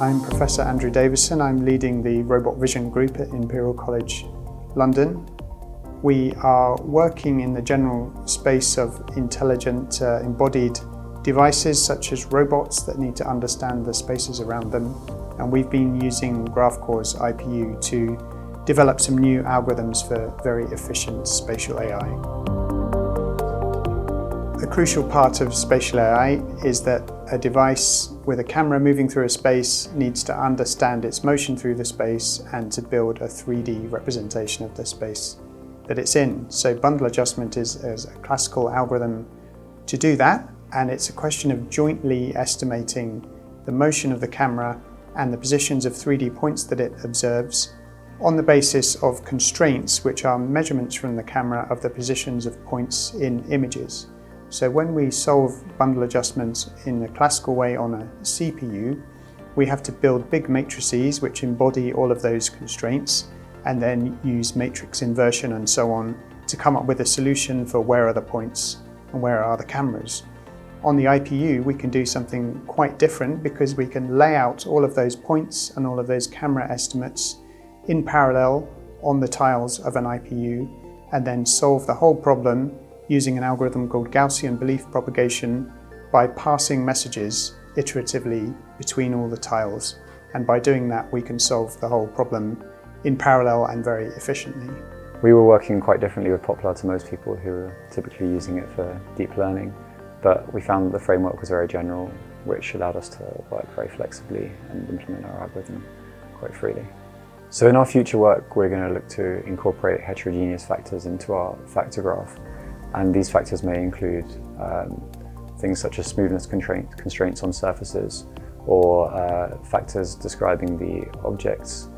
I'm Professor Andrew Davison. I'm leading the Robot Vision Group at Imperial College, London. We are working in the general space of intelligent embodied devices such as robots that need to understand the spaces around them. And we've been using Graphcore's IPU to develop some new algorithms for very efficient spatial AI. A crucial part of spatial AI is that a device with a camera moving through a space needs to understand its motion through the space and to build a 3D representation of the space that it's in. So bundle adjustment is a classical algorithm to do that, and it's a question of jointly estimating the motion of the camera and the positions of 3D points that it observes on the basis of constraints, which are measurements from the camera of the positions of points in images. So when we solve bundle adjustments in a classical way on a CPU, we have to build big matrices which embody all of those constraints and then use matrix inversion and so on to come up with a solution for where are the points and where are the cameras. On the IPU, we can do something quite different because we can lay out all of those points and all of those camera estimates in parallel on the tiles of an IPU and then solve the whole problem using an algorithm called Gaussian Belief Propagation by passing messages iteratively between all the tiles. And by doing that, we can solve the whole problem in parallel and very efficiently. We were working quite differently with Pupilli to most people who are typically using it for deep learning, but we found that the framework was very general, which allowed us to work very flexibly and implement our algorithm quite freely. So in our future work, we're going to look to incorporate heterogeneous factors into our factor graph. And these factors may include things such as smoothness constraints on surfaces, or factors describing the objects'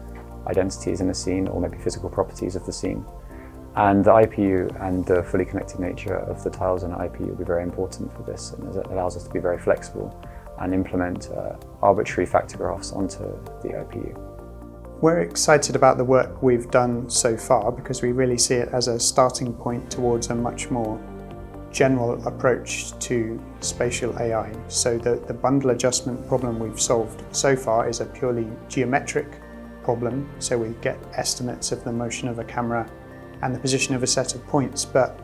identities in a scene, or maybe physical properties of the scene. And the IPU and the fully connected nature of the tiles in an IPU will be very important for this, and it allows us to be very flexible and implement arbitrary factor graphs onto the IPU. We're excited about the work we've done so far because we really see it as a starting point towards a much more general approach to spatial AI. So the bundle adjustment problem we've solved so far is a purely geometric problem. So we get estimates of the motion of a camera and the position of a set of points. But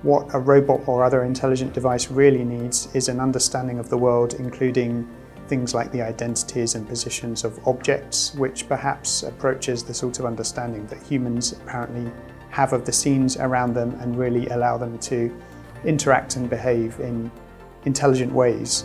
what a robot or other intelligent device really needs is an understanding of the world, including things like the identities and positions of objects, which perhaps approaches the sort of understanding that humans apparently have of the scenes around them and really allow them to interact and behave in intelligent ways.